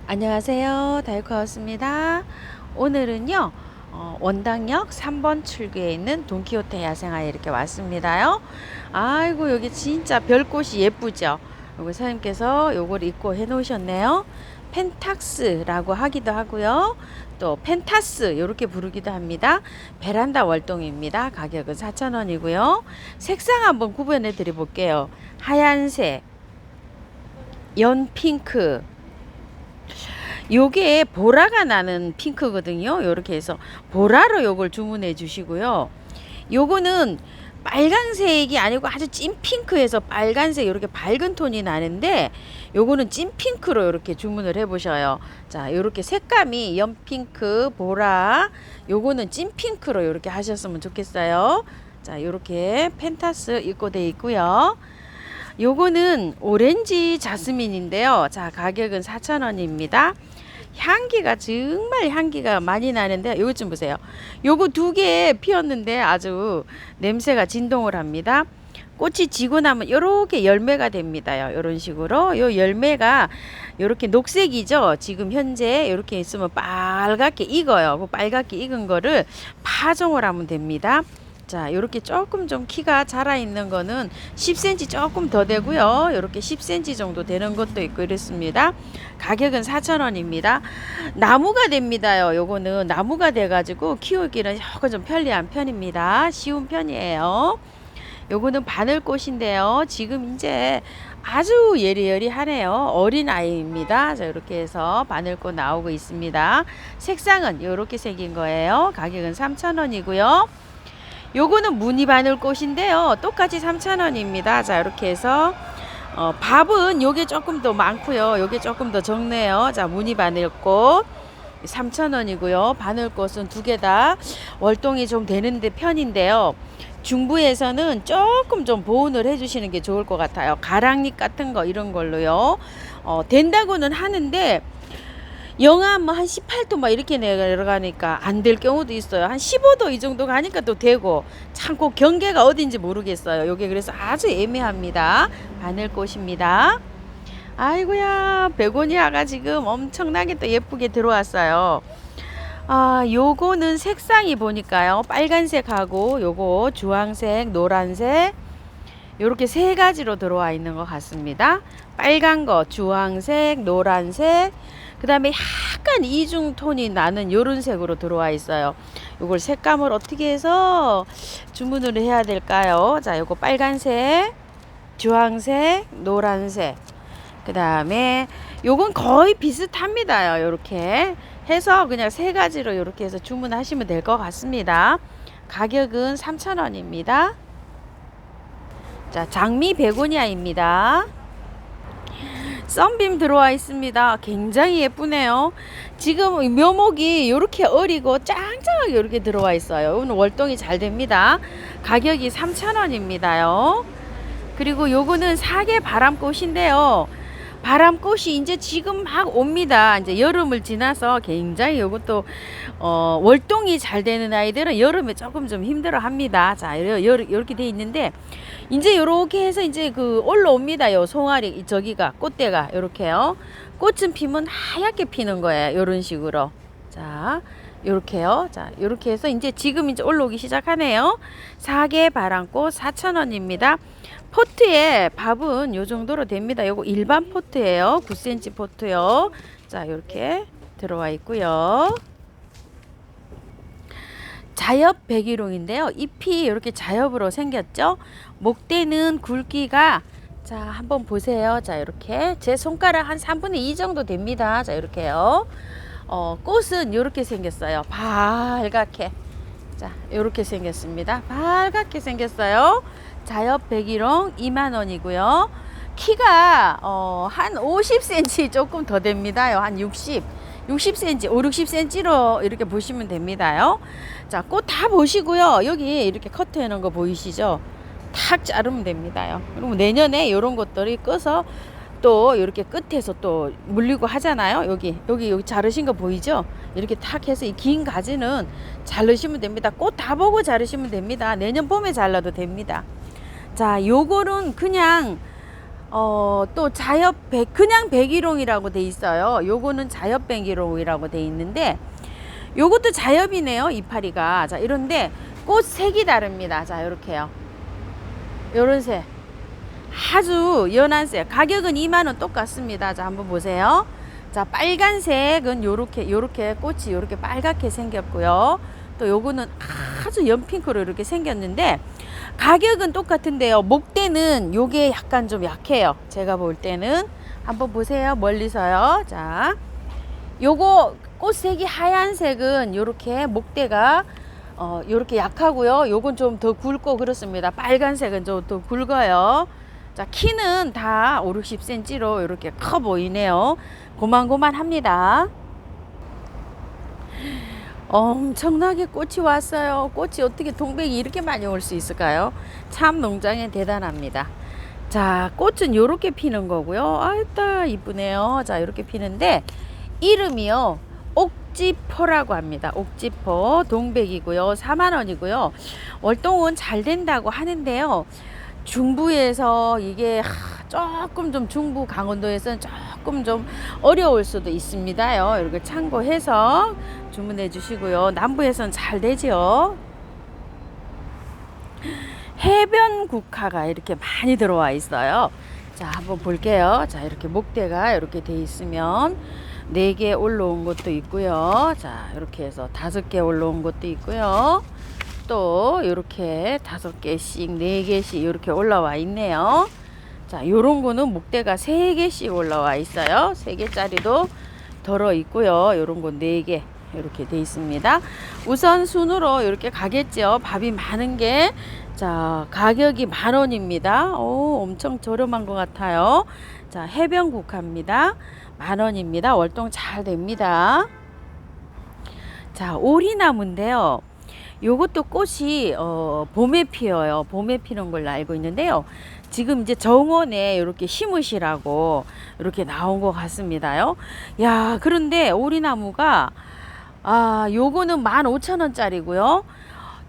안녕하세요. 다이코였습니다. 오늘은요, 원당역 3번 출구에 있는 돈키호테 야생화에 이렇게 왔습니다요. 아이고, 여기 진짜 별꽃이 예쁘죠? 여기 사장님께서 요걸 입고 해 놓으셨네요. 펜탁스라고 하기도 하고요. 또 펜타스 이렇게 부르기도 합니다. 베란다 월동입니다. 가격은 4,000원이고요. 색상 한번 구분해 드려 볼게요. 하얀색, 연핑크, 요게 보라가 나는 핑크거든요. 요렇게 해서 보라로 요걸 주문해 주시고요. 요거는 빨간색이 아니고 아주 찐 핑크에서 빨간색 이렇게 밝은 톤이 나는데 요거는 찐 핑크로 이렇게 주문을 해 보셔요. 자, 요렇게 색감이 연핑크, 보라, 요거는 찐 핑크로 이렇게 하셨으면 좋겠어요. 자, 요렇게 펜타스 입고 돼 있고요. 요거는 오렌지 자스민인데요. 자, 가격은 4,000원입니다. 향기가 정말 향기가 많이 나는데 요것 좀 보세요. 요거 두 개 피었는데 아주 냄새가 진동을 합니다. 꽃이 지고 나면 요렇게 열매가 됩니다요. 요런 식으로 요 열매가 요렇게 녹색이죠. 지금 현재 요렇게 있으면 빨갛게 익어요. 그 빨갛게 익은 거를 파종을 하면 됩니다. 자, 요렇게 조금 좀 키가 자라 있는 거는 10cm 조금 더 되고요. 요렇게 10cm 정도 되는 것도 있고 이렇습니다. 가격은 4,000원입니다. 나무가 됩니다요. 요거는 나무가 돼 가지고 키우기는 조금 좀 편리한 편입니다. 쉬운 편이에요. 요거는 바늘꽃인데요. 지금 이제 아주 예리예리하네요. 어린 아이입니다. 자, 이렇게 해서 바늘꽃 나오고 있습니다. 색상은 이렇게 생긴 거예요. 가격은 3,000원이고요. 요거는 무늬바늘꽃인데요. 똑같이 3,000원입니다. 자, 이렇게 해서 밥은 요게 조금 더 많고요. 요게 조금 더 적네요. 자, 무늬바늘꽃 3,000원이고요. 바늘꽃은 두 개 다 월동이 좀 되는데 편인데요. 중부에서는 조금 좀 보온을 해주시는 게 좋을 것 같아요. 가랑잎 같은 거 이런 걸로요. 된다고는 하는데 영하 뭐 한 18도 막 이렇게 내려가니까 안 될 경우도 있어요. 한 15도 이 정도 가니까 또 되고 참 꼭 경계가 어딘지 모르겠어요. 요게 그래서 아주 애매합니다. 바늘꽃입니다. 아이고야, 베고니아가 지금 엄청나게 또 예쁘게 들어왔어요. 아, 요거는 색상이 보니까요. 빨간색하고 요거 주황색, 노란색 요렇게 세 가지로 들어와 있는 것 같습니다. 빨간 거, 주황색, 노란색, 그 다음에 약간 이중 톤이 나는 요런 색으로 들어와 있어요. 요걸 색감을 어떻게 해서 주문을 해야 될까요? 자, 요거 빨간색, 주황색, 노란색, 그 다음에 요건 거의 비슷합니다. 요렇게 해서 그냥 세 가지로 요렇게 해서 주문하시면 될 것 같습니다. 가격은 3,000원입니다. 자, 장미 베고니아입니다. 썬빔 들어와 있습니다. 굉장히 예쁘네요. 지금 묘목이 이렇게 어리고 짱짱하게 이렇게 들어와 있어요. 오늘 월동이 잘 됩니다. 가격이 3,000원입니다요. 그리고 요거는 사계 바람꽃인데요. 바람꽃이 이제 지금 막 옵니다. 이제 여름을 지나서 굉장히 요것도 월동이 잘 되는 아이들은 여름에 조금 좀 힘들어 합니다. 자, 이렇게 돼 있는데 이제 요렇게 해서 이제 그 올라옵니다. 요 송아리 저기가 꽃대가 요렇게요. 꽃은 피면 하얗게 피는 거예요. 요런 식으로. 자, 요렇게요. 자, 요렇게 해서 이제 지금 이제 올라오기 시작하네요. 사계 바람꽃 4,000원입니다. 포트에 밥은 요 정도로 됩니다. 요거 일반 포트예요. 9cm 포트요. 자, 요렇게 들어와 있고요. 자엽 백일홍인데요. 잎이 이렇게 자엽으로 생겼죠. 목대는 굵기가 자, 한번 보세요. 자, 이렇게 제 손가락 한 3분의 2 정도 됩니다. 자, 이렇게요. 꽃은 이렇게 생겼어요. 빨갛게. 자, 이렇게 생겼습니다. 빨갛게 생겼어요. 자엽 백일홍 2만원이고요. 키가 한 50cm 조금 더 됩니다요. 한 60cm, 5, 60cm로 이렇게 보시면 됩니다요. 자, 꽃 다 보시고요. 여기 이렇게 커트해 놓은 거 보이시죠? 탁 자르면 됩니다요. 그리고 내년에 이런 것들이 꺼서 또 이렇게 끝에서 또 물리고 하잖아요. 여기 자르신 거 보이죠? 이렇게 탁 해서 이 긴 가지는 자르시면 됩니다. 꽃 다 보고 자르시면 됩니다. 내년 봄에 잘라도 됩니다. 자, 요거는 그냥 또 그냥 백일홍이라고 돼 있어요. 요거는 자엽 백일홍이라고 돼 있는데, 요것도 자엽이네요, 이파리가. 자, 이런데 꽃 색이 다릅니다. 자, 요렇게요. 요런 색. 아주 연한 색. 가격은 2만원 똑같습니다. 자, 한번 보세요. 자, 빨간색은 요렇게 꽃이 요렇게 빨갛게 생겼고요. 또 요거는 아주 연핑크로 이렇게 생겼는데, 가격은 똑같은데요. 목대는 요게 약간 좀 약해요. 제가 볼 때는. 한번 보세요. 멀리서요. 자, 요거 꽃색이 하얀색은 요렇게 목대가 요렇게 약하고요. 요건 좀 더 굵고 그렇습니다. 빨간색은 좀 더 굵어요. 자, 키는 다 5, 60cm로 이렇게 커 보이네요. 고만고만합니다. 엄청나게 꽃이 왔어요. 꽃이 어떻게 동백이 이렇게 많이 올 수 있을까요? 참 농장에 대단합니다. 자, 꽃은 요렇게 피는 거고요. 아따 이쁘네요. 자, 이렇게 피는데 이름이요, 옥지포라고 합니다. 옥지포 동백이고요. 4만원이고요. 월동은 잘 된다고 하는데요. 중부에서 이게 조금 좀 중부 강원도에서는 조금 좀 어려울 수도 있습니다요. 이렇게 참고해서 주문해 주시고요. 남부에서는 잘 되죠. 해변 국화가 이렇게 많이 들어와 있어요. 자, 한번 볼게요. 자, 이렇게 목대가 이렇게 돼 있으면 4개 올라온 것도 있고요. 자, 이렇게 해서 5개 올라온 것도 있고요. 또 이렇게 5개씩 4개씩 이렇게 올라와 있네요. 자, 요런 거는 목대가 3개씩 올라와 있어요. 3개짜리도 덜어 있고요. 요런 거 4개 이렇게 돼 있습니다. 우선 순으로 이렇게 가겠죠. 밥이 많은 게. 자, 가격이 10,000원입니다. 오, 엄청 저렴한 것 같아요. 자, 해변 국화입니다. 10,000원입니다. 월동 잘 됩니다. 자, 오리나무인데요. 요것도 꽃이 봄에 피어요. 봄에 피는 걸로 알고 있는데요. 지금 이제 정원에 이렇게 심으시라고 이렇게 나온 것 같습니다요. 야, 그런데 오리나무가 요거는 15,000원짜리고요.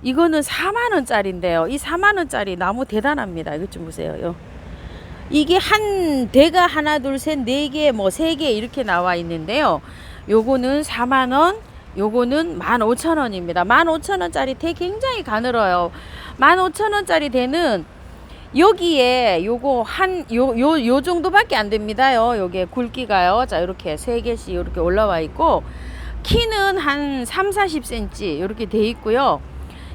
이거는 4만원짜리인데요. 이 4만원짜리 나무 대단합니다. 이것 좀 보세요. 이게 한 대가 하나, 둘, 셋, 4개, 뭐 3개 이렇게 나와 있는데요. 요거는 4만원, 요거는 15,000원입니다. 15,000원짜리 대 굉장히 가늘어요. 15,000원짜리 대는 여기에 요거 요 정도밖에 안 됩니다요. 요게 굵기가요. 자, 이렇게 3개씩 이렇게 올라와 있고, 키는 한 3, 40cm 이렇게 돼 있고요.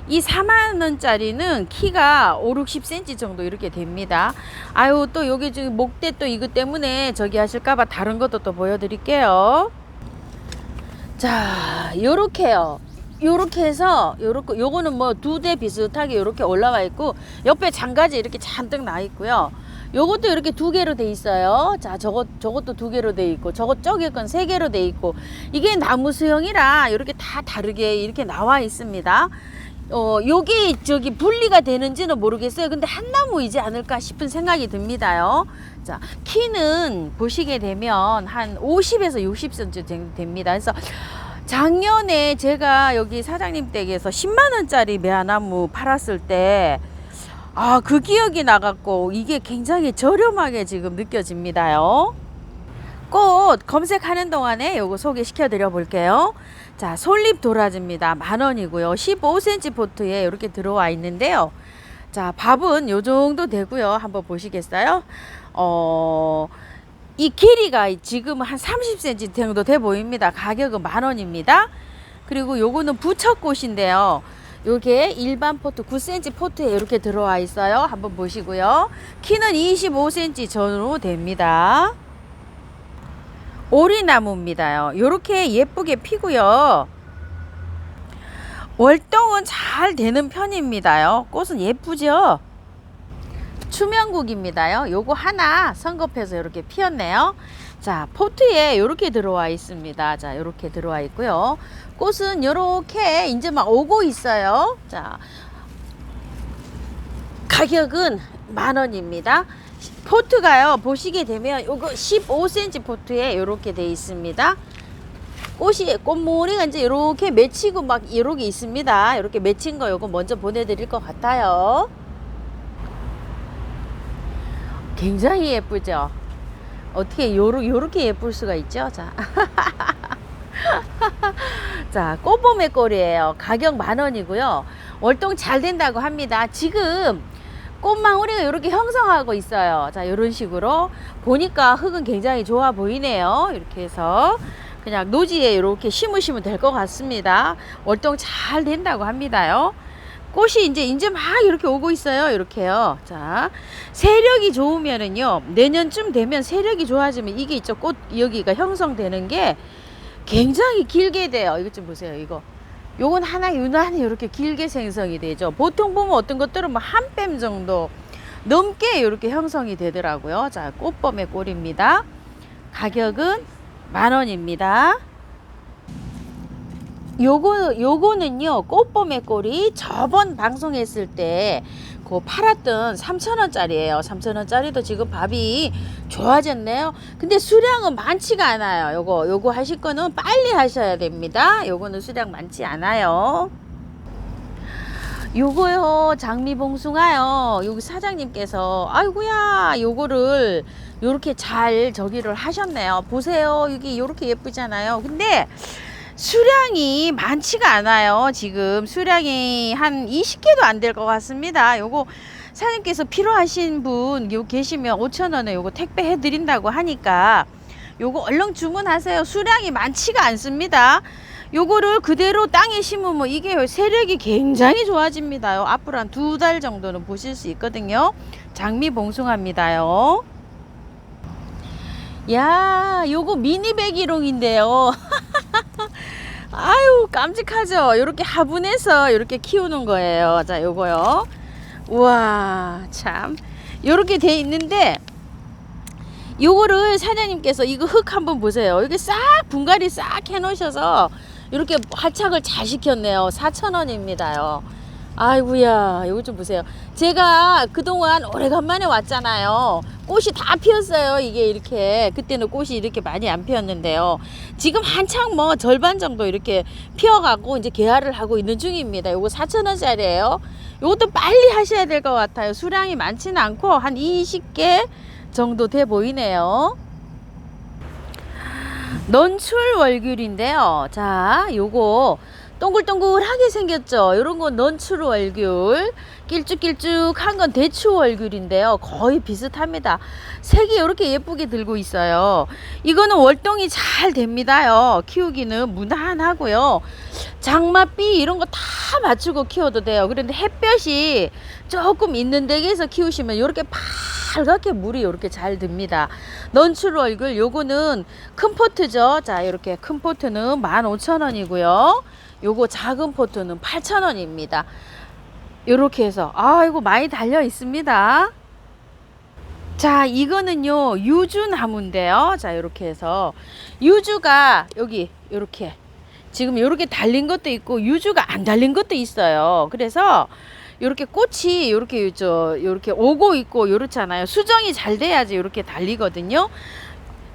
이 4만원짜리는 키가 5, 60cm 정도 이렇게 됩니다. 아유, 또 여기 지금 목대 또 이것 때문에 저기 하실까봐 다른 것도 또 보여드릴게요. 자, 요렇게요. 요렇게 해서 요거는 뭐 2대 비슷하게 요렇게 올라와 있고, 옆에 장가지 이렇게 잔뜩 나 있고요. 요것도 이렇게 2개로 돼 있어요. 자, 저것도 2개로 돼 있고, 저기 건 3개로 돼 있고, 이게 나무 수형이라 이렇게 다 다르게 이렇게 나와 있습니다. 여기 저기 분리가 되는지는 모르겠어요. 근데 한 나무이지 않을까 싶은 생각이 듭니다요. 자, 키는 보시게 되면 한 50에서 60cm 정도 됩니다. 그래서 작년에 제가 여기 사장님 댁에서 10만원짜리 매화나무 팔았을 때, 그 기억이 나갖고 이게 굉장히 저렴하게 지금 느껴집니다요. 꽃 검색하는 동안에 요거 소개시켜 드려 볼게요. 자, 솔잎 도라지입니다. 10,000원이고요. 15cm 포트에 이렇게 들어와 있는데요. 자, 밥은 요 정도 되고요. 한번 보시겠어요? 이 길이가 지금 한 30cm 정도 돼 보입니다. 가격은 10,000원입니다. 그리고 요거는 부처꽃인데요. 요게 일반 포트 9cm 포트에 이렇게 들어와 있어요. 한번 보시고요. 키는 25cm 전후 됩니다. 오리나무입니다요. 요렇게 예쁘게 피고요. 월동은 잘 되는 편입니다요. 꽃은 예쁘죠? 추명국입니다요. 요거 하나 성급해서 이렇게 피었네요. 자, 포트에 이렇게 들어와 있습니다. 자, 이렇게 들어와 있고요. 꽃은 이렇게 이제 막 오고 있어요. 자, 가격은 10,000원입니다. 포트가요, 보시게 되면 요거 15cm 포트에 이렇게 돼 있습니다. 꽃무늬가 이제 이렇게 맺히고 막 이렇게 있습니다. 이렇게 맺힌 거 요거 먼저 보내드릴 것 같아요. 굉장히 예쁘죠. 어떻게 요렇게 예쁠 수가 있죠. 자. 자, 꽃봄의 꼴이에요. 가격 10,000원이고요. 월동 잘 된다고 합니다. 지금 꽃망울이가 이렇게 형성하고 있어요. 자, 이런 식으로 보니까 흙은 굉장히 좋아 보이네요. 이렇게 해서 그냥 노지에 이렇게 심으시면 될 것 같습니다. 월동 잘 된다고 합니다요. 꽃이 이제 막 이렇게 오고 있어요. 이렇게요. 자, 세력이 좋으면은요, 내년쯤 되면 세력이 좋아지면 이게 있죠. 꽃 여기가 형성되는 게 굉장히 길게 돼요. 이것 좀 보세요. 이거. 요건 하나 유난히 이렇게 길게 생성이 되죠. 보통 보면 어떤 것들은 뭐 한 뺨 정도 넘게 이렇게 형성이 되더라고요. 자, 꽃범의 꼴입니다. 가격은 10,000원입니다. 요거는요, 꽃봄의 꼴이 저번 방송했을 때 그 팔았던 3,000원짜리예요. 3,000원짜리도 지금 밥이 좋아졌네요. 근데 수량은 많지가 않아요. 요거 하실 거는 빨리 하셔야 됩니다. 요거는 수량 많지 않아요. 요거요, 장미봉숭아요. 여기 사장님께서 아이고야, 요거를 요렇게 잘 저기를 하셨네요. 보세요. 이게 요렇게 예쁘잖아요. 근데 수량이 많지가 않아요. 지금 수량이 한 20개도 안 될 것 같습니다. 요거 사장님께서 필요하신 분 계시면 5,000원에 요거 택배 해드린다고 하니까 요거 얼른 주문하세요. 수량이 많지가 않습니다. 요거를 그대로 땅에 심으면 이게 세력이 굉장히 좋아집니다요. 앞으로 한 2달 정도는 보실 수 있거든요. 장미 봉숭아입니다요. 야, 요거 미니 백일홍인데요. 아유, 깜찍하죠. 이렇게 화분에서 이렇게 키우는 거예요. 자, 요거요. 우와, 참. 요렇게 돼 있는데 요거를 사장님께서 이거 흙 한번 보세요. 이게 싹 분갈이 싹 해 놓으셔서 이렇게 활착을 잘 시켰네요. 4,000원입니다요. 아이고야, 이거 좀 보세요. 제가 그동안 오래간만에 왔잖아요. 꽃이 다 피었어요. 이게 이렇게 그때는 꽃이 이렇게 많이 안 피었는데요. 지금 한창 뭐 절반 정도 이렇게 피어가고 이제 개화를 하고 있는 중입니다. 요거 4,000원짜리예요. 요것도 빨리 하셔야 될 것 같아요. 수량이 많지는 않고 한 20개 정도 돼 보이네요. 넌출월귤인데요. 자, 요거 동글동글하게 생겼죠. 요런 건 넌출월귤. 길쭉길쭉한 건 대추월귤인데요. 거의 비슷합니다. 색이 이렇게 예쁘게 들고 있어요. 이거는 월동이 잘 됩니다요. 키우기는 무난하고요. 장맛비 이런 거 다 맞추고 키워도 돼요. 그런데 햇볕이 조금 있는 댁에서 키우시면 이렇게 빨갛게 물이 이렇게 잘 듭니다. 넌출월귤 요거는 큰 포트죠. 자, 이렇게 큰 포트는 15,000원이고요. 요거 작은 포트는 8,000원입니다. 요렇게 해서 이거 많이 달려 있습니다. 자, 이거는요 유주나무인데요. 자, 요렇게 해서 유주가 여기 요렇게 지금 요렇게 달린 것도 있고 유주가 안 달린 것도 있어요. 그래서 요렇게 꽃이 요렇게 오고 있고 요렇잖아요. 수정이 잘 돼야지 요렇게 달리거든요.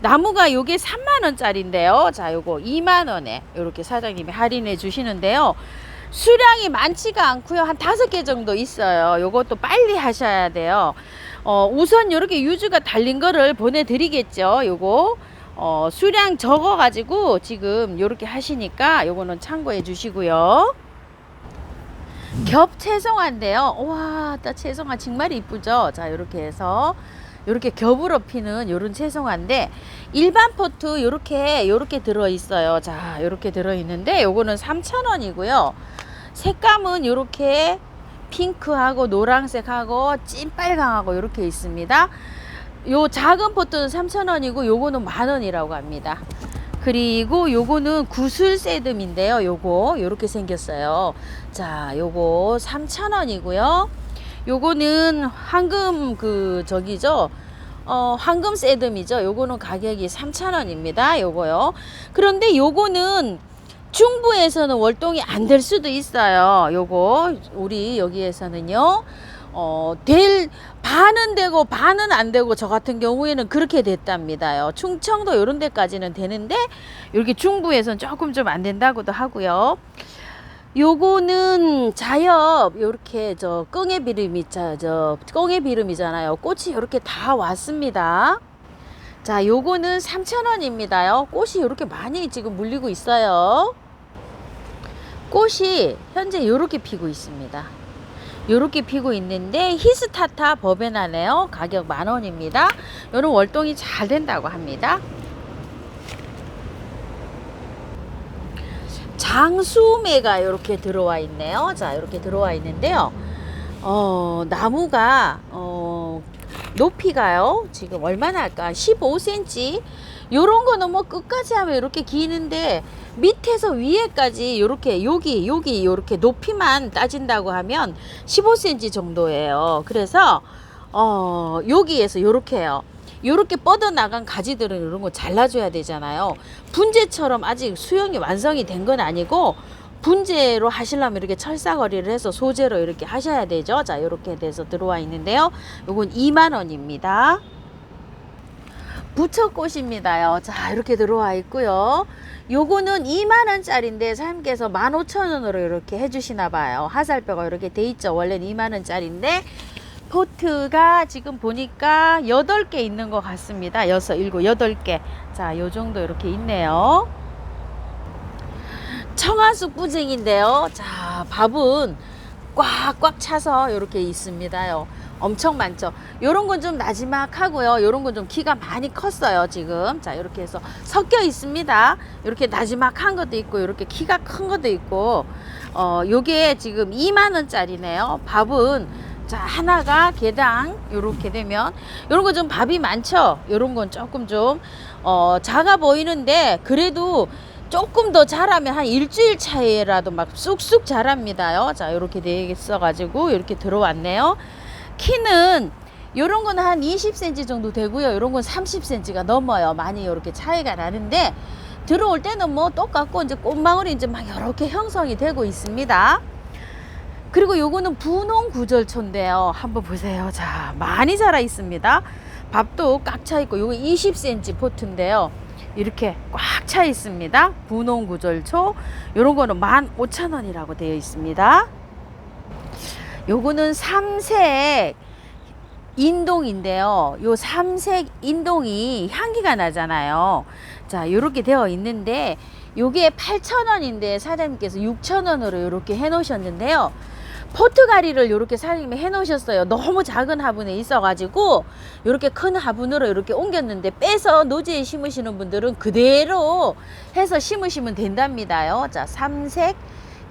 나무가 요게 3만원짜리인데요. 자, 요거 2만원에 요렇게 사장님이 할인해 주시는데요. 수량이 많지가 않고요. 한 5개 정도 있어요. 요것도 빨리 하셔야 돼요. 우선 요렇게 유주가 달린 거를 보내드리겠죠. 요거 수량 적어 가지고 지금 요렇게 하시니까 요거는 참고해 주시고요. 겹 채송화인데요. 와, 나 채송화 정말 이쁘죠. 자, 요렇게 해서 요렇게 겹으로 피는 요런 채송화인데 일반 포트 요렇게 들어 있어요. 자, 요렇게 들어 있는데 요거는 3,000원이고요. 색감은 요렇게 핑크하고 노란색하고 찐빨강하고 요렇게 있습니다. 요 작은 포트는 3,000원이고 요거는 10,000원이라고 합니다. 그리고 요거는 구슬 세듬인데요. 요거 요렇게 생겼어요. 자, 요거 3,000원이고요. 요거는 황금 저기죠. 황금 세듬이죠. 요거는 가격이 3,000원입니다. 요거요. 그런데 요거는 중부에서는 월동이 안 될 수도 있어요. 요거 우리 여기에서는요. 반은 되고 반은 안 되고 저 같은 경우에는 그렇게 됐답니다요. 충청도 요런 데까지는 되는데 이렇게 중부에서는 조금 좀 안 된다고도 하고요. 요거는 자엽 요렇게 저 끙의 비름이잖아요. 꽃이 요렇게 다 왔습니다. 자, 요거는 3,000원입니다요. 꽃이 요렇게 많이 지금 물리고 있어요. 꽃이 현재 요렇게 피고 있습니다. 요렇게 피고 있는데 히스타타 버베나네요. 가격 10,000원입니다. 요런 월동이 잘 된다고 합니다. 장수매가 이렇게 들어와 있네요. 자, 이렇게 들어와 있는데요. 나무가 높이가요. 지금 얼마나 할까? 15cm. 요런 거는 뭐 끝까지 하면 이렇게 기는데 밑에서 위에까지 요렇게 여기 요렇게 높이만 따진다고 하면 15cm 정도예요. 그래서 여기에서 요렇게요. 요렇게 뻗어나간 가지들은 이런 거 잘라줘야 되잖아요. 분재처럼 아직 수영이 완성이 된 건 아니고 분재로 하시려면 이렇게 철사거리를 해서 소재로 이렇게 하셔야 되죠. 자, 이렇게 돼서 들어와 있는데요. 요건 20,000원입니다. 부처꽃입니다요. 자, 이렇게 들어와 있고요. 요거는 20,000원짜리인데 사장님께서 15,000원으로 이렇게 해주시나 봐요. 화살표가 이렇게 돼 있죠. 원래는 20,000원짜리인데 포트가 지금 보니까 8개 있는 것 같습니다. 6, 7, 8개. 자, 요 정도 이렇게 있네요. 청아쑥 뿌쟁인데요. 자, 밥은 꽉꽉 차서 이렇게 있습니다요. 엄청 많죠. 요런 건 좀 나지막하고요. 요런 건 좀 키가 많이 컸어요, 지금. 자, 이렇게 해서 섞여 있습니다. 이렇게 나지막한 것도 있고, 이렇게 키가 큰 것도 있고, 요게 지금 20,000원짜리네요. 밥은 자, 하나가 개당 요렇게 되면 요런 거 좀 밥이 많죠. 요런 건 조금 좀 작아 보이는데 그래도 조금 더 자라면 한 일주일 차이라도 막 쑥쑥 자랍니다요. 자, 요렇게 돼 있어 가지고 이렇게 들어왔네요. 키는 요런 건 한 20cm 정도 되고요. 요런 건 30cm가 넘어요. 많이 요렇게 차이가 나는데 들어올 때는 뭐 똑같고 이제 꽃망울이 이제 막 이렇게 형성이 되고 있습니다. 그리고 요거는 분홍 구절초인데요. 한번 보세요. 자, 많이 자라 있습니다. 밥도 꽉 차 있고 요거 20cm 포트인데요. 이렇게 꽉 차 있습니다. 분홍 구절초. 요런 거는 15,000원이라고 되어 있습니다. 요거는 삼색 인동인데요. 요 삼색 인동이 향기가 나잖아요. 자, 요렇게 되어 있는데 요게 8,000원인데 사장님께서 6,000원으로 요렇게 해 놓으셨는데요. 포트가리를 이렇게 사장님이 해 놓으셨어요. 너무 작은 화분에 있어 가지고 이렇게 큰 화분으로 이렇게 옮겼는데 빼서 노지에 심으시는 분들은 그대로 해서 심으시면 된답니다요. 자, 삼색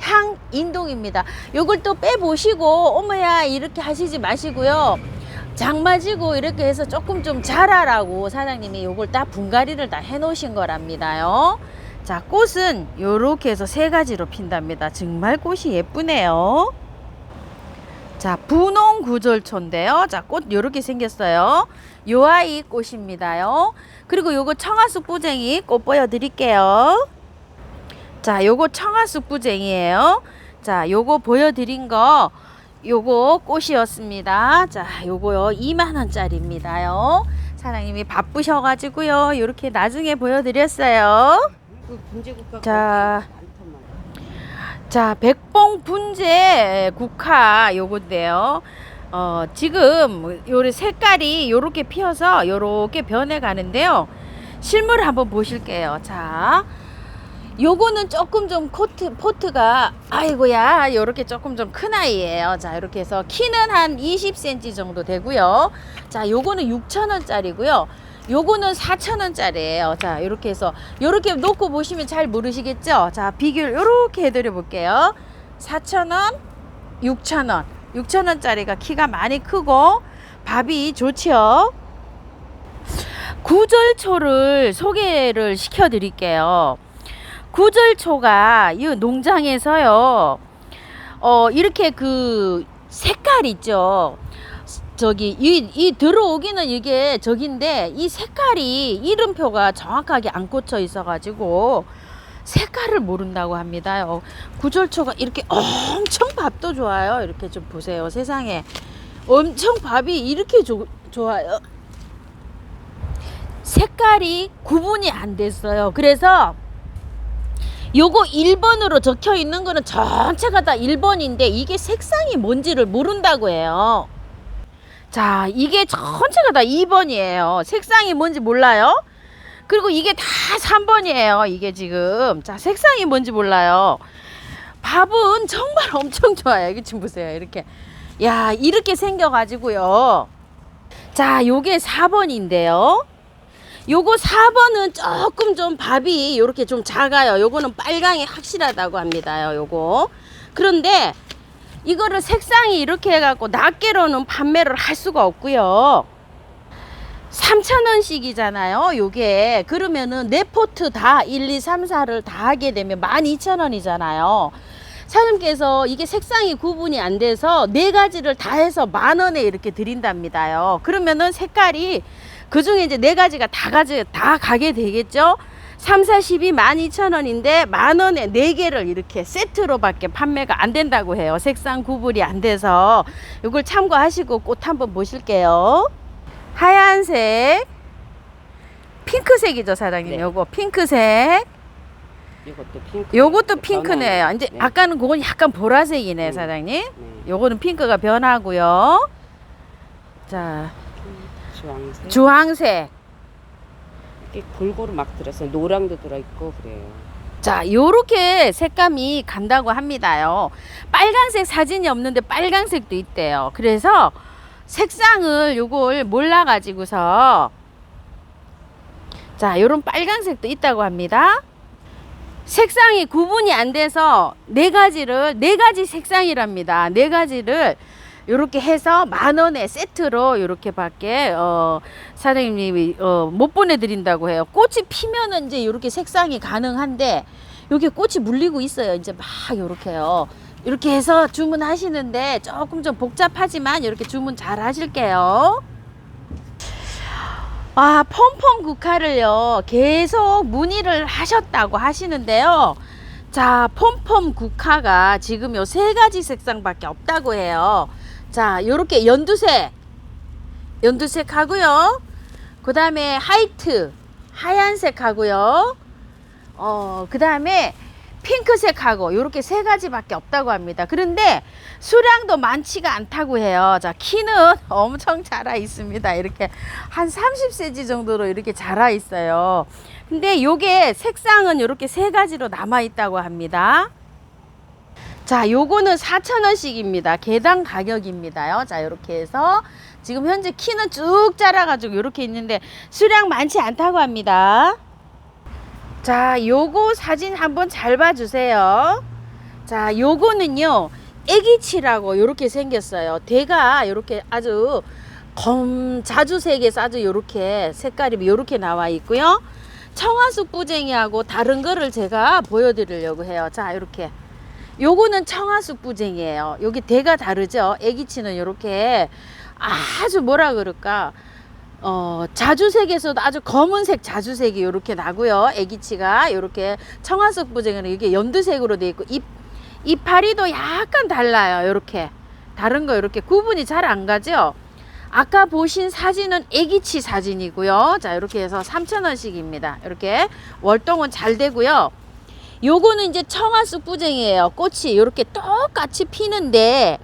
향인동입니다. 요걸 또 빼 보시고 어머야 이렇게 하시지 마시고요. 장마지고 이렇게 해서 조금 좀 자라라고 사장님이 요걸 다 분갈이를 다 해 놓으신 거랍니다요. 자, 꽃은 요렇게 해서 3가지로 핀답니다. 정말 꽃이 예쁘네요. 자, 분홍 구절초인데요. 자, 꽃 요렇게 생겼어요. 요 아이 꽃입니다요. 그리고 요거 청아쑥 뿌쟁이 꽃 보여드릴게요. 자, 요거 청아쑥 뿌쟁이에요. 자, 요거 보여드린 거 요거 꽃이었습니다. 자, 요거요 20,000원짜리입니다요. 사장님이 바쁘셔가지고요 요렇게 나중에 보여드렸어요. 자, 백봉 분재 국화 요건데요. 지금 요 색깔이 요렇게 피어서 요렇게 변해 가는데요. 실물을 한번 보실게요. 자, 요거는 조금 좀 포트가 아이고야 요렇게 조금 좀 큰 아이예요. 자, 이렇게 해서 키는 한 20cm 정도 되고요. 자, 요거는 6,000원짜리고요. 요거는 4,000원짜리예요. 자, 이렇게 해서 요렇게 놓고 보시면 잘 모르시겠죠? 자, 비교를 요렇게 해드려 볼게요. 4,000원, 6,000원. 6,000원짜리가 키가 많이 크고 밥이 좋죠. 구절초를 소개를 시켜 드릴게요. 구절초가 이 농장에서요 이렇게 그 색깔 있죠. 저기 이 들어오기는 이게 저긴데 이 색깔이 이름표가 정확하게 안 꽂혀 있어 가지고 색깔을 모른다고 합니다. 구절초가 이렇게 엄청 밥도 좋아요. 이렇게 좀 보세요. 세상에 엄청 밥이 이렇게 좋아요. 색깔이 구분이 안 됐어요. 그래서 요거 1번으로 적혀 있는 거는 전체가 다 1번인데 이게 색상이 뭔지를 모른다고 해요. 자, 이게 전체가 다 2번이에요. 색상이 뭔지 몰라요. 그리고 이게 다 3번이에요. 이게 지금. 자, 색상이 뭔지 몰라요. 밥은 정말 엄청 좋아요. 이거 지금 보세요. 이렇게. 야, 이렇게 생겨가지고요. 자, 요게 4번인데요. 요거 4번은 조금 좀 밥이 요렇게 좀 작아요. 요거는 빨강이 확실하다고 합니다. 요거. 그런데 이거를 색상이 이렇게 해갖고 낱개로는 판매를 할 수가 없고요. 3,000원씩이잖아요. 요게. 그러면은 네 포트 다 1, 2, 3, 4를 다 하게 되면 12,000원이잖아요. 사장님께서 이게 색상이 구분이 안 돼서 네 가지를 다 해서 10,000원에 이렇게 드린답니다요. 그러면은 색깔이 그 중에 이제 네 가지가 다 가게 되겠죠. 3, 4, 12, 12,000원인데 10,000원에 네 개를 이렇게 세트로 밖에 판매가 안 된다고 해요. 색상 구분이 안 돼서. 이걸 참고하시고 꽃 한번 보실게요. 하얀색, 핑크색이죠, 사장님. 네. 요거 핑크색. 이것도 핑크. 요것도 핑크네요. 이제 네. 아까는 그건 약간 보라색이네, 사장님. 네. 요거는 핑크가 변하고요. 자, 주황색. 주황색. 이렇게 골고루 막 들었어요. 노랑도 들어있고 그래요. 자, 요렇게 색감이 간다고 합니다요. 빨간색 사진이 없는데 빨간색도 있대요. 그래서 색상을 요걸 몰라가지고서 자, 요런 빨간색도 있다고 합니다. 색상이 구분이 안 돼서 네 가지 색상이랍니다. 네 가지를 요렇게 해서 10,000원에 세트로 요렇게 밖에 사장님이 못 보내드린다고 해요. 꽃이 피면은 이제 요렇게 색상이 가능한데 요게 꽃이 물리고 있어요. 이제 막 요렇게요. 이렇게 해서 주문하시는데 조금 좀 복잡하지만 이렇게 주문 잘 하실게요. 아, 폼폼 국화를요 계속 문의를 하셨다고 하시는데요. 자, 폼폼 국화가 지금 요 세 가지 색상밖에 없다고 해요. 자, 요렇게 연두색 하고요. 그 다음에 하이트 하얀색 하고요. 그 다음에 핑크색하고 요렇게 세 가지밖에 없다고 합니다. 그런데 수량도 많지가 않다고 해요. 자, 키는 엄청 자라 있습니다. 이렇게 한 30cm 정도로 이렇게 자라 있어요. 근데 요게 색상은 이렇게 세 가지로 남아 있다고 합니다. 자, 요거는 4,000원씩입니다. 개당 가격입니다요. 자, 요렇게 해서 지금 현재 키는 쭉 자라가지고 요렇게 있는데 수량 많지 않다고 합니다. 자, 요거 사진 한번 잘 봐주세요. 자, 요거는요 애기치라고 요렇게 생겼어요. 대가 요렇게 아주 자주색에서 아주 요렇게 색깔이 요렇게 나와 있고요. 청화숙 부쟁이하고 다른 거를 제가 보여드리려고 해요. 자, 요렇게 요거는 청화숙 부쟁이에요. 여기 대가 다르죠. 애기치는 요렇게 아주 뭐라 그럴까, 자주색에서도 아주 검은색 자주색이 이렇게 나고요. 애기치가 이렇게 청화숙 부쟁은 이게 연두색으로 되어 있고 이파리도 약간 달라요. 이렇게 다른 거 이렇게 구분이 잘 안 가죠. 아까 보신 사진은 애기치 사진이고요. 자, 이렇게 해서 3,000원씩입니다. 이렇게 월동은 잘 되고요. 요거는 이제 청화숙 부쟁이에요. 꽃이 이렇게 똑같이 피는데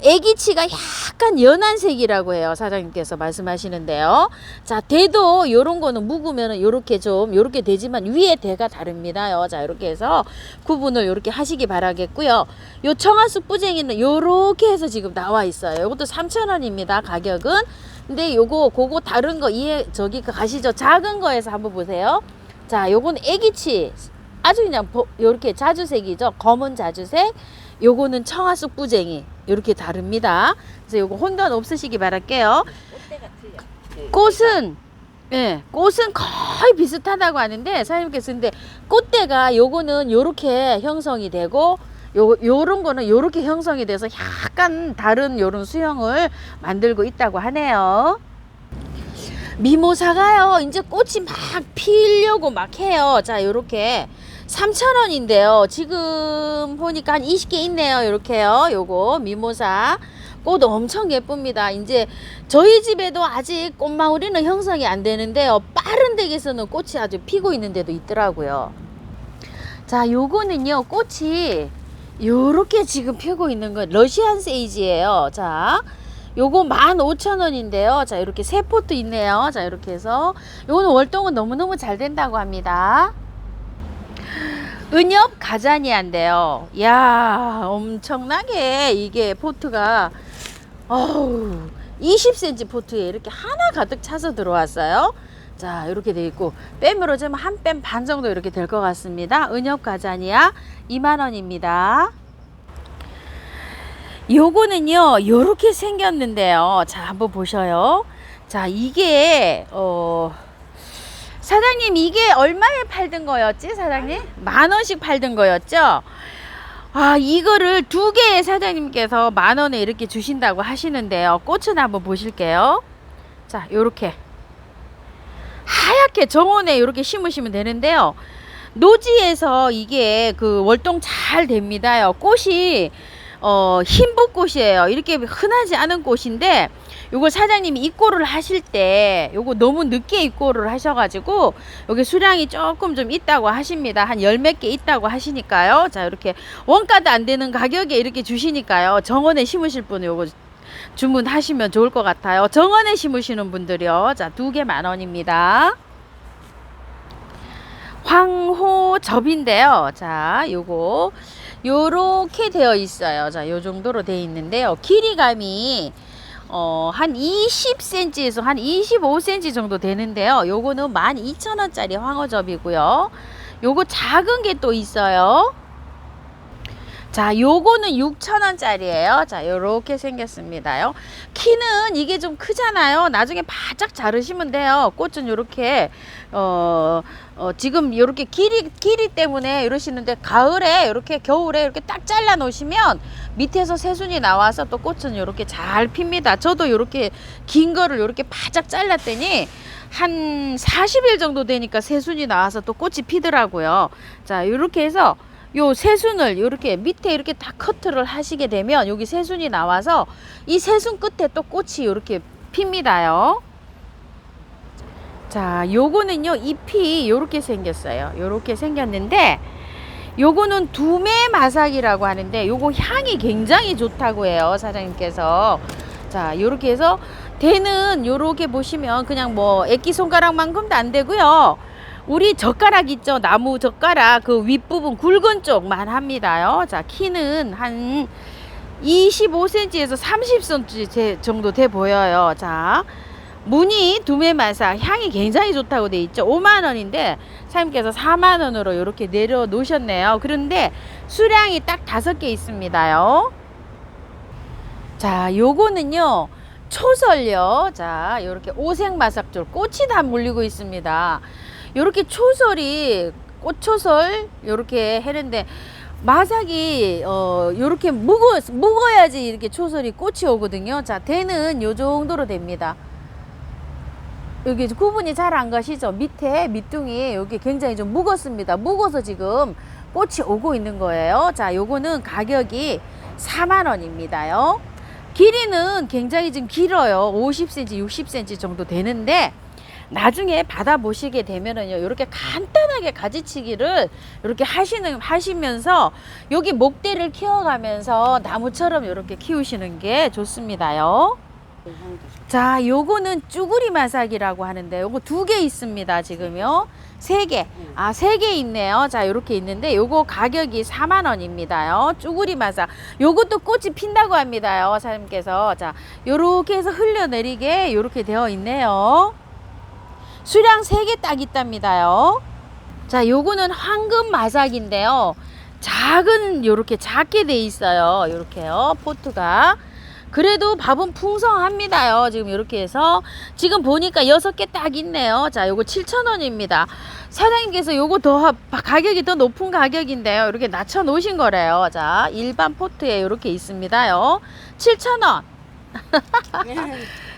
애기치가 약간 연한 색이라고 해요. 사장님께서 말씀하시는데요. 자, 대도 요런 거는 묵으면 요렇게 좀 요렇게 되지만 위에 대가 다릅니다요. 자, 이렇게 해서 구분을 요렇게 하시기 바라겠고요. 요 청화숙 부쟁이는 요렇게 해서 지금 나와 있어요. 요것도 3,000원입니다. 가격은. 근데 그거 다른 거 저기 가시죠. 작은 거에서 한번 보세요. 자, 요건 애기치 아주 그냥 요렇게 자주색이죠. 검은 자주색. 요거는 청화숙 부쟁이 이렇게 다릅니다. 그래서 요거 혼돈 없으시기 바랄게요. 꽃은 꽃은 거의 비슷하다고 하는데 사장님께서 근데 꽃대가 요거는 요렇게 형성이 되고 요런 거는 요렇게 형성이 돼서 약간 다른 요런 수형을 만들고 있다고 하네요. 미모사가요 이제 꽃이 막 피려고 막 해요. 자, 요렇게 3,000원인데요. 지금 보니까 한 20개 있네요. 이렇게요. 요거 미모사 꽃 엄청 예쁩니다. 이제 저희 집에도 아직 꽃마무리는 형성이 안 되는데요. 빠른 댁에서는 꽃이 아주 피고 있는 데도 있더라고요. 자, 요거는요, 꽃이 요렇게 지금 펴고 있는 거 러시안 세이지예요. 자, 요거 15,000원인데요. 자, 이렇게 세 포트 있네요. 자, 이렇게 해서 요거는 월동은 너무너무 잘 된다고 합니다. 은엽 가자니아인데요. 야, 엄청나게 이게 포트가 20cm 포트에 이렇게 하나 가득 차서 들어왔어요. 자, 이렇게 돼 있고 뺨으로 좀 한 뺨 반 정도 이렇게 될 것 같습니다. 은엽 가자니아 20,000원입니다. 요거는요, 요렇게 생겼는데요. 자, 한번 보셔요. 자, 이게 사장님, 이게 얼마에 팔던 거였지, 사장님? 10,000원씩 팔던 거였죠? 아, 이거를 두 개에 사장님께서 10,000원에 이렇게 주신다고 하시는데요. 꽃은 한번 보실게요. 자, 요렇게 하얗게 정원에 이렇게 심으시면 되는데요. 노지에서 이게 그 월동 잘 됩니다요. 꽃이 흰붓꽃이에요. 이렇게 흔하지 않은 꽃인데 요거 사장님이 입고를 하실 때 요거 너무 늦게 입고를 하셔가지고 여기 수량이 조금 좀 있다고 하십니다. 한 10몇 개 있다고 하시니까요. 자, 이렇게 원가도 안 되는 가격에 이렇게 주시니까요. 정원에 심으실 분은 요거 주문하시면 좋을 것 같아요. 정원에 심으시는 분들이요. 자, 2개 10,000원입니다. 황호접인데요. 자, 요거 요렇게 되어 있어요. 자, 요 정도로 되어 있는데요. 길이감이 한 20cm에서 한 25cm 정도 되는데요. 요거는 12,000원짜리 황어접이고요. 요거 작은 게 또 있어요. 자, 요거는 6,000원짜리예요. 자, 요렇게 생겼습니다요. 키는 이게 좀 크잖아요. 나중에 바짝 자르시면 돼요. 꽃은 요렇게 지금 요렇게 길이 때문에 이러시는데 가을에 이렇게 겨울에 이렇게 딱 잘라 놓으시면 밑에서 새순이 나와서 또 꽃은 요렇게 잘 핍니다. 저도 요렇게 긴 거를 요렇게 바짝 잘랐더니 한 40일 정도 되니까 새순이 나와서 또 꽃이 피더라고요. 자, 요렇게 해서 요 새순을 요렇게 밑에 이렇게 다 커트를 하시게 되면 여기 새순이 나와서 이 새순 끝에 또 꽃이 요렇게 핍니다요. 자, 요거는요, 잎이 요렇게 생겼어요. 요렇게 생겼는데 요거는 두매 마삭이라고 하는데 요거 향이 굉장히 좋다고 해요, 사장님께서. 자, 요렇게 해서 대는 요렇게 보시면 그냥 뭐 애기 손가락만큼도 안 되고요. 우리 젓가락 있죠? 나무 젓가락 그 윗부분 굵은 쪽만 합니다요. 자, 키는 한 25cm에서 30cm 정도 돼 보여요. 자, 무늬 두메마삭 향이 굉장히 좋다고 돼 있죠. 50,000원인데 사장님께서 40,000원으로 이렇게 내려 놓으셨네요. 그런데 수량이 딱 5개 있습니다요. 자, 요거는요, 초설요. 자, 요렇게 오색마삭줄 꽃이 다 물리고 있습니다. 요렇게 초설이 꽃초설 요렇게 했는데 마삭이 요렇게 묵어야지 이렇게 초설이 꽃이 오거든요. 자, 대는 요 정도로 됩니다. 여기 구분이 잘 안 가시죠? 밑에 밑둥이 여기 굉장히 좀 묵었습니다. 묵어서 지금 꽃이 오고 있는 거예요. 자, 요거는 가격이 40,000원입니다요. 길이는 굉장히 좀 길어요. 50cm, 60cm 정도 되는데 나중에 받아보시게 되면은요, 이렇게 간단하게 가지치기를 이렇게 하시면서 여기 목대를 키워가면서 나무처럼 이렇게 키우시는 게 좋습니다요. 자, 요거는 쭈구리 마삭이라고 하는데 요거 2개 있습니다. 지금요. 3개. 아, 3개 있네요. 자, 요렇게 있는데 요거 가격이 40,000원입니다요. 쭈구리 마삭. 요것도 꽃이 핀다고 합니다요. 사장님께서. 자, 요렇게 해서 흘러내리게 요렇게 되어 있네요. 수량 3개 딱 있답니다요. 자, 요거는 황금 마삭인데요. 작은 요렇게 작게 돼 있어요. 요렇게요. 포트가. 그래도 밥은 풍성합니다요. 지금 이렇게 해서 지금 보니까 6개 딱 있네요. 자, 요거 7,000원입니다. 사장님께서 요거 더 가격이 더 높은 가격인데요. 이렇게 낮춰 놓으신 거래요. 자, 일반 포트에 이렇게 있습니다요. 7,000원.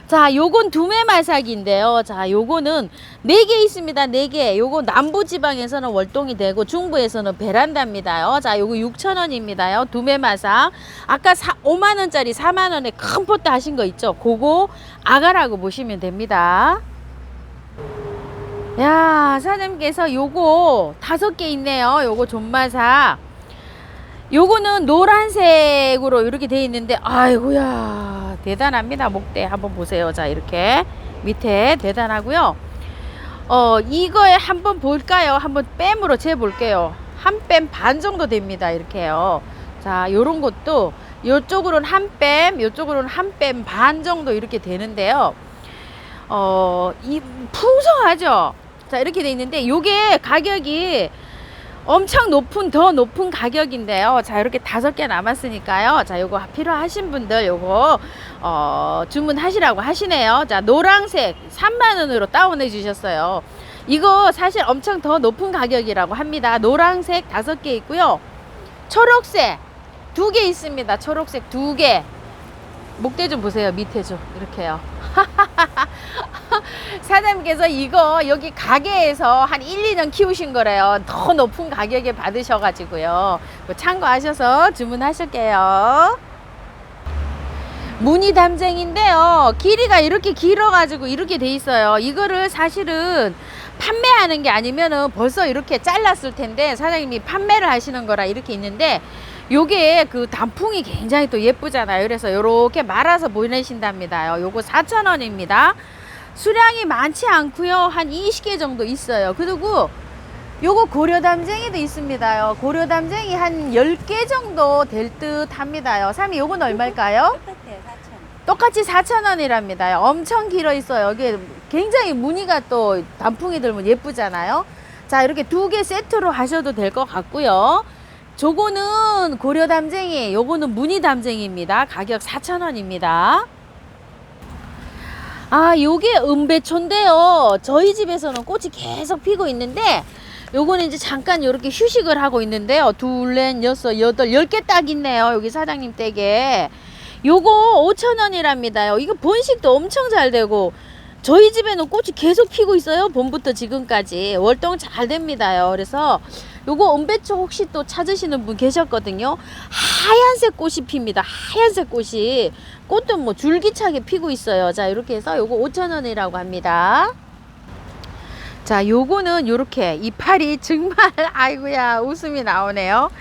자, 요건 두메마삭인데요. 자, 요거는 4개 있습니다. 4개. 요거 남부지방에서는 월동이 되고 중부에서는 베란다입니다요. 자, 요거 6,000원입니다요. 두메마삭. 아까 50,000원짜리 40,000원에 큰 포트 하신 거 있죠? 그거 아가라고 보시면 됩니다. 야, 사장님께서 요거 5개 있네요. 요거 존마사. 요거는 노란색으로 이렇게 돼 있는데, 아이고야, 대단합니다. 목대 한번 보세요. 자, 이렇게 밑에 대단하고요. 이거에 한번 볼까요? 한번 뺨으로 재 볼게요. 한 뺨 반 정도 됩니다. 이렇게요. 자, 요런 것도 요쪽으로는 한 뺨, 요쪽으로는 한 뺨 반 정도 이렇게 되는데요. 이 풍성하죠? 자, 이렇게 돼 있는데 요게 가격이 엄청 더 높은 가격인데요. 자, 이렇게 5개 남았으니까요. 자, 요거 필요하신 분들 요거 주문하시라고 하시네요. 자, 노란색 3만원으로 다운해 주셨어요. 이거 사실 엄청 더 높은 가격이라고 합니다. 노란색 5개 있고요. 초록색 2개 있습니다. 초록색 2개. 목대 좀 보세요. 밑에 좀 이렇게요. 사장님께서 이거 여기 가게에서 한 1, 2년 키우신 거래요. 더 높은 가격에 받으셔가지고요. 참고하셔서 주문하실게요. 무늬 담쟁인데요. 길이가 이렇게 길어가지고 이렇게 돼 있어요. 이거를 사실은 판매하는 게 아니면은 벌써 이렇게 잘랐을 텐데 사장님이 판매를 하시는 거라 이렇게 있는데 요게 그 단풍이 굉장히 또 예쁘잖아요. 그래서 요렇게 말아서 보내신답니다. 요거 4,000원입니다. 수량이 많지 않고요. 한 20개 정도 있어요. 그리고 요거 고려담쟁이도 있습니다. 고려담쟁이 한 10개 정도 될 듯 합니다. 사장님 요건 얼마일까요? 똑같이 4,000원이랍니다. 엄청 길어 있어요. 이게 굉장히 무늬가 또 단풍이 들면 예쁘잖아요. 자, 이렇게 2개 세트로 하셔도 될 것 같고요. 저거는 고려담쟁이, 요거는 무늬담쟁이입니다. 가격 4,000원입니다. 아, 요게 은배초인데요. 저희 집에서는 꽃이 계속 피고 있는데 요거는 이제 잠깐 요렇게 휴식을 하고 있는데요. 2, 4, 6, 8, 10개 딱 있네요. 여기 사장님 댁에. 요거 5,000원이랍니다. 이거 번식도 엄청 잘 되고 저희 집에는 꽃이 계속 피고 있어요. 봄부터 지금까지 월동 잘 됩니다요. 그래서 요거 은배초 혹시 또 찾으시는 분 계셨거든요. 하얀색 꽃이 핍니다. 하얀색 꽃이 꽃도 뭐 줄기차게 피고 있어요. 자, 이렇게 해서 요거 5,000원이라고 합니다. 자, 요거는 요렇게 이파리 정말 아이고야 웃음이 나오네요.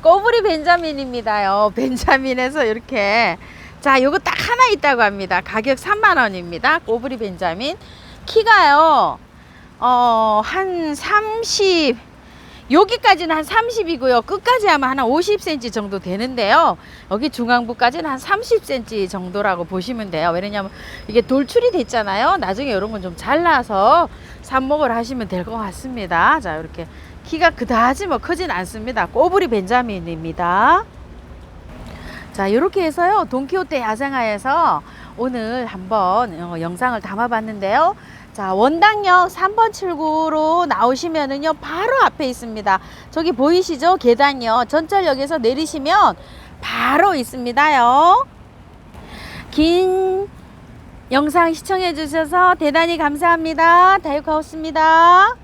꼬부리 벤자민입니다요. 벤자민에서 이렇게 자, 요거 딱 하나 있다고 합니다. 가격 3만원입니다. 꼬부리 벤자민. 키가요 한 30, 여기까지는 한 30이고요. 끝까지 하면 한 50cm 정도 되는데요. 여기 중앙부까지는 한 30cm 정도라고 보시면 돼요. 왜냐면 이게 돌출이 됐잖아요. 나중에 이런 건 좀 잘라서 삽목을 하시면 될 것 같습니다. 자, 이렇게 키가 그다지 뭐 크진 않습니다. 꼬부리 벤자민입니다. 자, 이렇게 해서요. 돈키호테 야생화에서 오늘 한번 영상을 담아 봤는데요. 자, 원당역 3번 출구로 나오시면은요, 바로 앞에 있습니다. 저기 보이시죠? 계단요. 전철역에서 내리시면 바로 있습니다요. 긴 영상 시청해 주셔서 대단히 감사합니다. 다육하우스입니다.